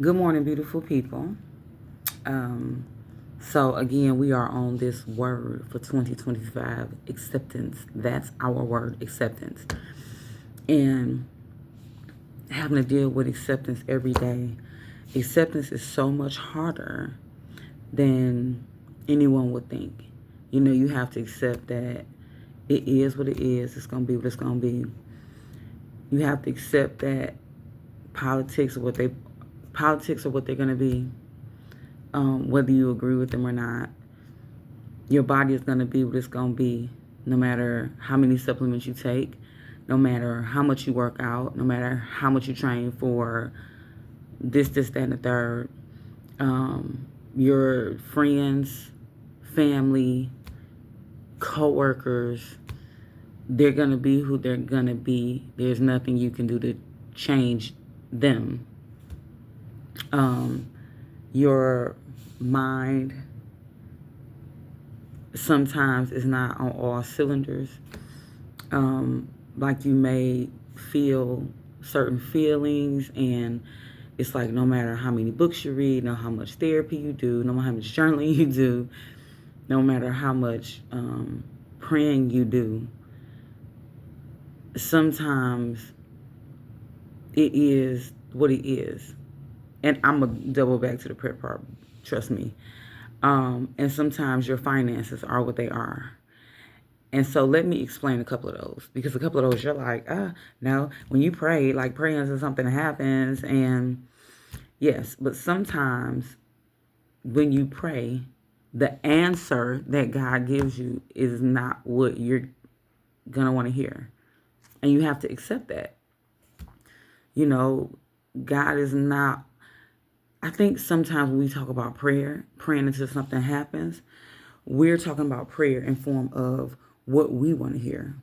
Good morning, beautiful people. Um, so again, we are on this word for 2025, acceptance. That's our word, acceptance. And having to deal with acceptance every day. Acceptance is so much harder than anyone would think. You have to accept that it is what it is. It's going to be what it's going to be. You have to accept that politics are what they politics are what they're going to be, whether you agree with them or not. Your body is going to be what it's going to be, no matter how many supplements you take, no matter how much you work out, no matter how much you train for this, that, and the third. Your friends, family, co-workers, they're going to be who they're going to be. There's nothing you can do to change them. Um, your mind sometimes is not on all cylinders. Like you may feel certain feelings, and it's like no matter how many books you read, no how much therapy you do, no matter how much journaling you do, no matter how much praying you do, sometimes it is what it is. And I'm going to double back to the prayer part, trust me. And sometimes your finances are what they are. And so let me explain a couple of those, because a couple of those you're like, no, when you pray, like praying to something happens. And yes, but sometimes when you pray, the answer that God gives you is not what you're going to want to hear. And you have to accept that. You know, God is not, I think sometimes when we talk about prayer, praying until something happens, we're talking about prayer in form of what we want to hear.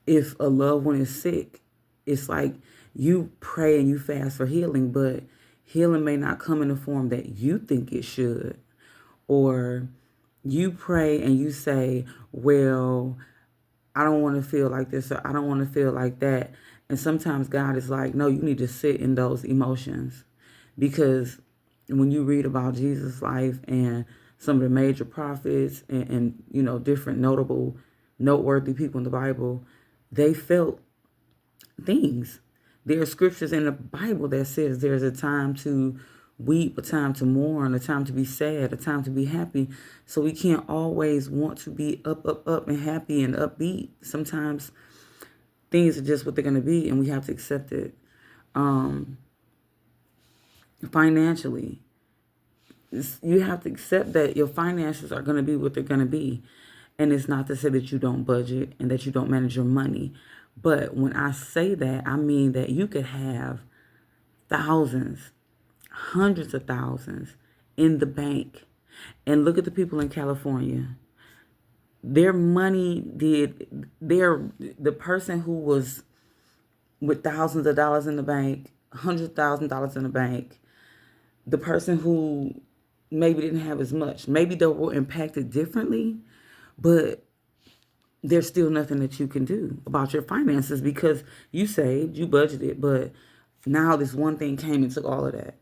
If a loved one is sick, it's like you pray and you fast for healing, but healing may not come in the form that you think it should. Or you pray and you say, well, I don't want to feel like this, or I don't want to feel like that. And sometimes God is like, no, you need to sit in those emotions. Because when you read about Jesus' life and some of the major prophets and different noteworthy people in the Bible, they felt things. There are scriptures in the Bible that says there's a time to weep, a time to mourn, a time to be sad, a time to be happy. So we can't always want to be up, and happy and upbeat. Sometimes things are just what they're going to be, and we have to accept it. Um, Financially, you have to accept that your finances are going to be what they're going to be. And it's not to say that you don't budget and that you don't manage your money. But when I say that, I mean that you could have thousands, hundreds of thousands in the bank. And look at the people in California. Their money did the person who was with thousands of dollars in the bank, $100,000 in the bank, the person who maybe didn't have as much, maybe they were impacted differently, but there's still nothing that you can do about your finances because you saved, you budgeted, but now this one thing came and took all of that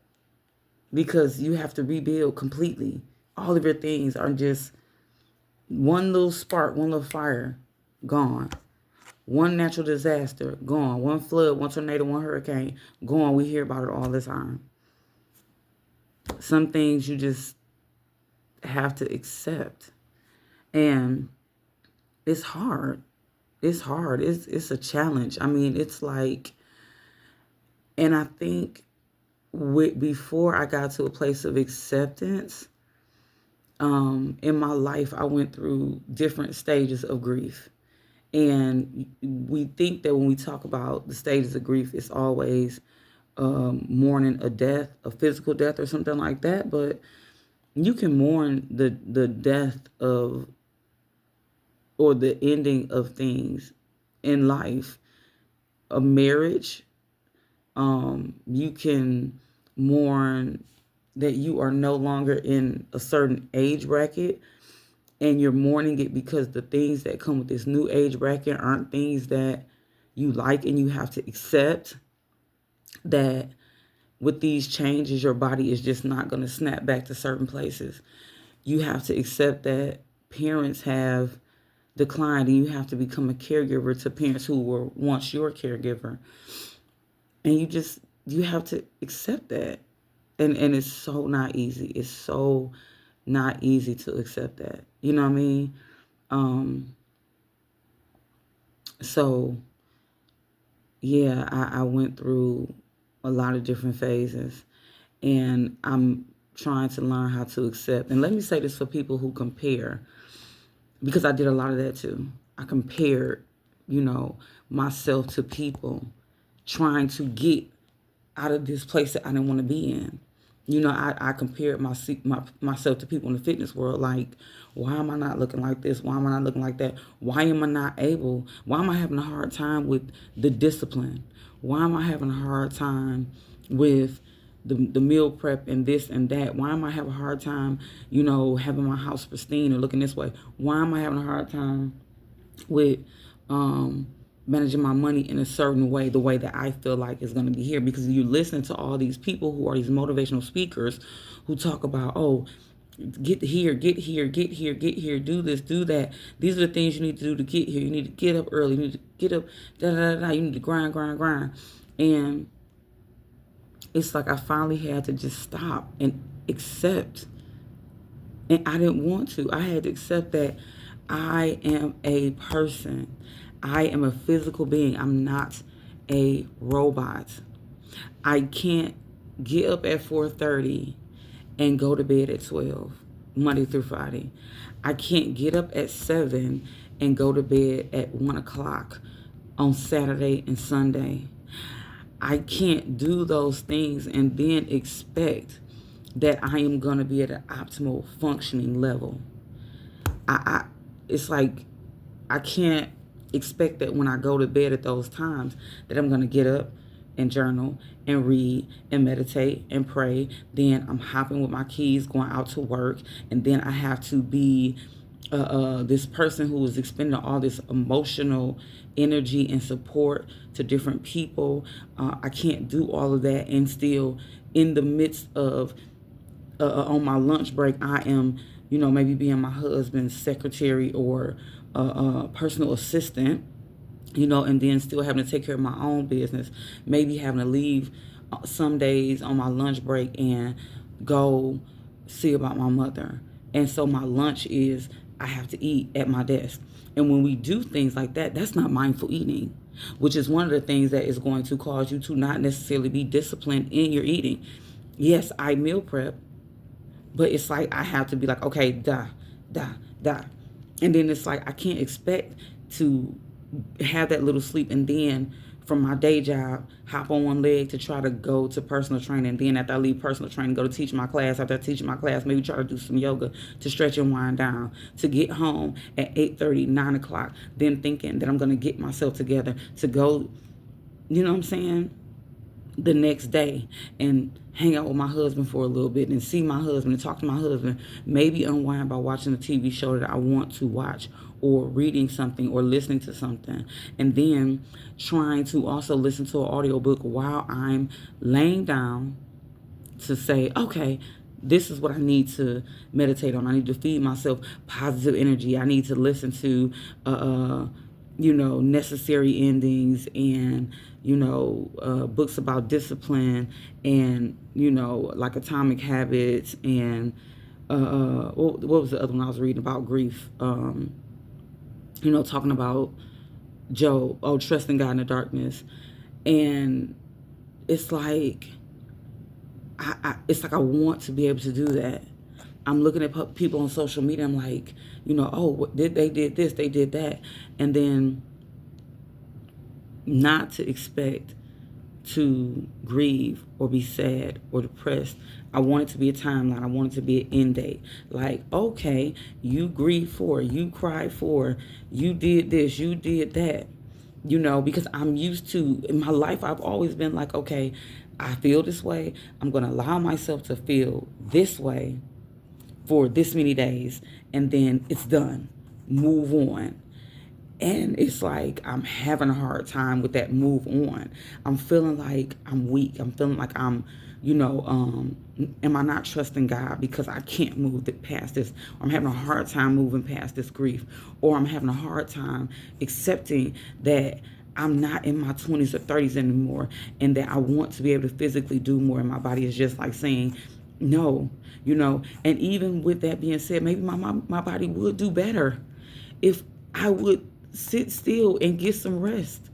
because you have to rebuild completely. All of your things are just one little spark, one little fire, gone. One natural disaster, gone. One flood, one tornado, one hurricane, gone. We hear about it all the time. Some things you just have to accept. And it's hard. It's hard. It's a challenge. I mean, it's like, and I think before I got to a place of acceptance, in my life, I went through different stages of grief. And we think that when we talk about the stages of grief, it's always mourning a death, a physical death, or something like that. But you can mourn the death of or the ending of things in life, a marriage. You can mourn that you are no longer in a certain age bracket, and you're mourning it because the things that come with this new age bracket aren't things that you like, and you have to accept that with these changes, your body is just not going to snap back to certain places. You have to accept that parents have declined, and you have to become a caregiver to parents who were once your caregiver. And you have to accept that. And it's so not easy. It's so not easy to accept that. You know what I mean? Um, so yeah, I went through a lot of different phases, and I'm trying to learn how to accept. And let me say this for people who compare, because I did a lot of that too. I compared, myself to people trying to get out of this place that I didn't want to be in. I compared myself to people in the fitness world. Like, why am I not looking like this? Why am I not looking like that? Why am I not able? Why am I having a hard time with the discipline? Why am I having a hard time with the meal prep and this and that? Why am I having a hard time, having my house pristine or looking this way? Why am I having a hard time with managing my money in a certain way, the way that I feel like is going to be here? Because you listen to all these people who are these motivational speakers who talk about, oh, get here, get here, get here, get here, do this, do that. These are the things you need to do to get here. You need to get up early. You need to get up, da da da da. You need to grind, grind, grind. And it's like I finally had to just stop and accept. And I didn't want to. I had to accept that I am a person. I am a physical being. I'm not a robot. I can't get up at 4:30 and go to bed at 12, Monday through Friday. I can't get up at 7 and go to bed at 1 o'clock on Saturday and Sunday. I can't do those things and then expect that I am going to be at an optimal functioning level. It's like I can't expect that when I go to bed at those times that I'm going to get up and journal and read and meditate and pray. Then I'm hopping with my keys going out to work, and then I have to be this person who is expending all this emotional energy and support to different people. I can't do all of that and still in the midst of on my lunch break, I am, maybe being my husband's secretary or personal assistant, and then still having to take care of my own business, maybe having to leave some days on my lunch break and go see about my mother. And so my lunch is I have to eat at my desk. And when we do things like that, that's not mindful eating, which is one of the things that is going to cause you to not necessarily be disciplined in your eating. Yes, I meal prep, but it's like I have to be like, okay, da, da, da. And then it's like I can't expect to have that little sleep and then from my day job hop on one leg to try to go to personal training. And then after I leave personal training, go to teach my class. After I teach my class, maybe try to do some yoga to stretch and wind down, to get home at 8:30, 9 o'clock, then thinking that I'm going to get myself together to go, you know what I'm saying, the next day and hang out with my husband for a little bit and see my husband and talk to my husband, maybe unwind by watching a TV show that I want to watch or reading something or listening to something, and then trying to also listen to an audiobook while I'm laying down to say, okay, this is what I need to meditate on. I need to feed myself positive energy. I need to listen to necessary endings and, books about discipline and, like Atomic Habits and what was the other one I was reading about? Grief. Talking about Job, trusting God in the darkness. And it's like, I want to be able to do that. I'm looking at people on social media. I'm like, they did this, they did that. And then not to expect to grieve or be sad or depressed. I want it to be a timeline. I want it to be an end date. Like, okay, you grieved for, you cried for, you did this, you did that. Because I'm used to, in my life, I've always been like, okay, I feel this way. I'm going to allow myself to feel this way for this many days, and then it's done. Move on. And it's like I'm having a hard time with that move on. I'm feeling like I'm weak. I'm feeling like I'm Am I not trusting God because I can't move past this? Or I'm having a hard time moving past this grief. Or I'm having a hard time accepting that I'm not in my 20s or 30s anymore and that I want to be able to physically do more. And my body is just like saying, no, And even with that being said, maybe my body would do better if I would sit still and get some rest.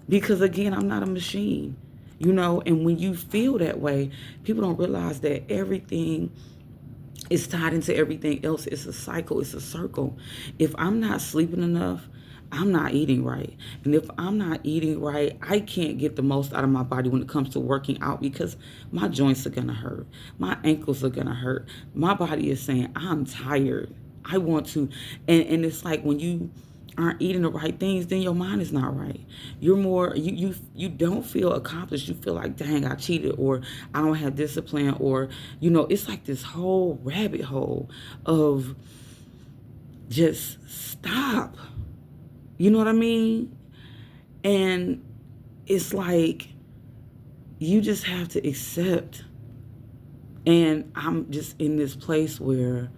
Because again, I'm not a machine, and when you feel that way, people don't realize that everything is tied into everything else. It's a cycle, it's a circle. If I'm not sleeping enough, I'm not eating right. And if I'm not eating right, I can't get the most out of my body when it comes to working out because my joints are going to hurt. My ankles are going to hurt. My body is saying, I'm tired. I want to. And it's like when you aren't eating the right things, then your mind is not right. You're more you don't feel accomplished. You feel like, dang, I cheated, or I don't have discipline, or it's like this whole rabbit hole of just stop. You know what I mean? And it's like you just have to accept. And I'm just in this place where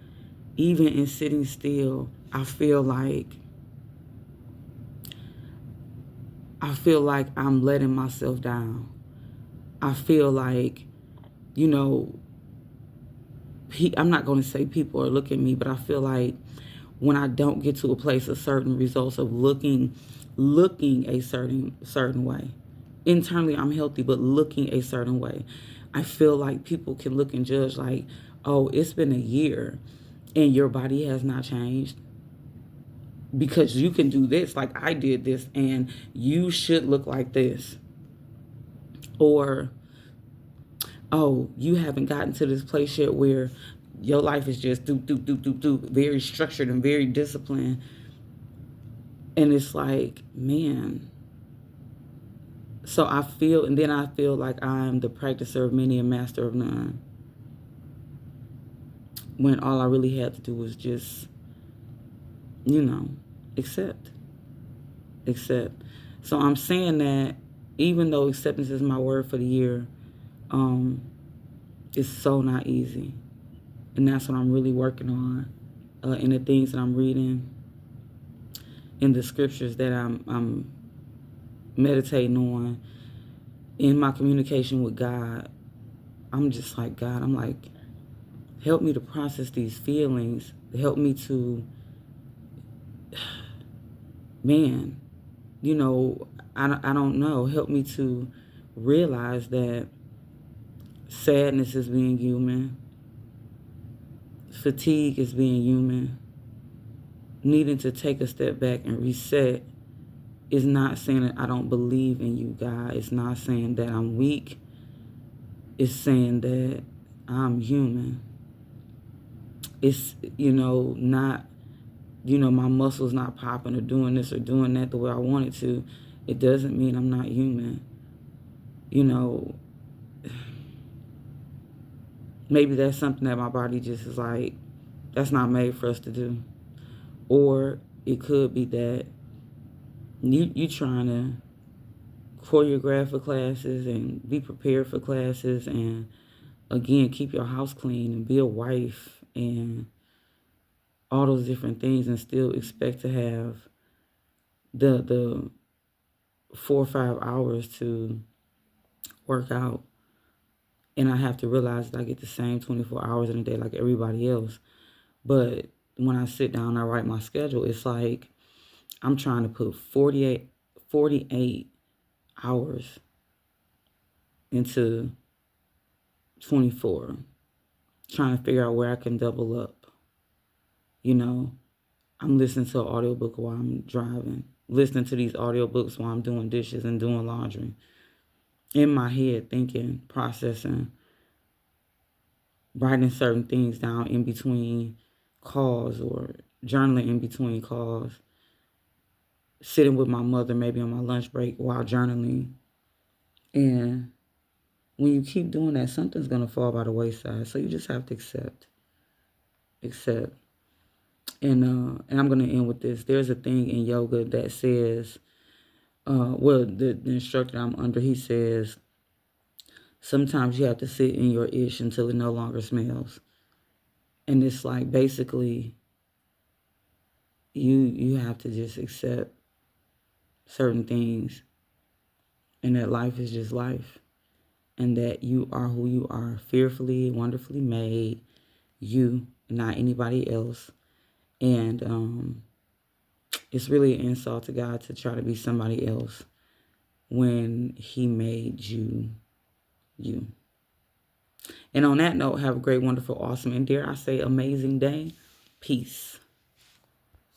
even in sitting still, I feel like I'm letting myself down. I feel like, you know, I'm not going to say people are looking at me, but I feel like when I don't get to a place of certain results of looking a certain way. Internally, I'm healthy, but looking a certain way. I feel like people can look and judge like, oh, it's been a year and your body has not changed because you can do this like I did this and you should look like this. Or, oh, you haven't gotten to this place yet where your life is just do, very structured and very disciplined. And it's like, man. So I feel, and then I feel like I'm the practicer of many and master of none. When all I really had to do was just, accept. Accept. So I'm saying that even though acceptance is my word for the year, um, it's so not easy. And that's what I'm really working on in the things that I'm reading, in the scriptures that I'm meditating on, in my communication with God. I'm just like, God, I'm like, help me to process these feelings. Help me to, man, I don't know. Help me to realize that sadness is being human. Fatigue is being human. Needing to take a step back and reset is not saying that I don't believe in you, God. It's not saying that I'm weak. It's saying that I'm human. It's, not, my muscles not popping or doing this or doing that the way I wanted to. It doesn't mean I'm not human. Maybe that's something that my body just is like, that's not made for us to do. Or it could be that you trying to choreograph for classes and be prepared for classes and, again, keep your house clean and be a wife and all those different things and still expect to have the 4 or 5 hours to work out. And I have to realize that I get the same 24 hours in a day like everybody else. But when I sit down and I write my schedule, it's like I'm trying to put 48 hours into 24, trying to figure out where I can double up. I'm listening to an audiobook while I'm driving, listening to these audiobooks while I'm doing dishes and doing laundry. In my head, thinking, processing, writing certain things down in between calls or journaling in between calls, sitting with my mother maybe on my lunch break while journaling. And when you keep doing that, something's going to fall by the wayside. So you just have to accept. Accept. And I'm going to end with this. There's a thing in yoga that says, the instructor I'm under, he says, Sometimes you have to sit in your ish until it no longer smells. And it's like basically you have to just accept certain things, and that life is just life, and that you are who you are, fearfully, wonderfully made, you, not anybody else. And it's really an insult to God to try to be somebody else when he made you you. And on that note, have a great, wonderful, awesome, and dare I say amazing day. Peace.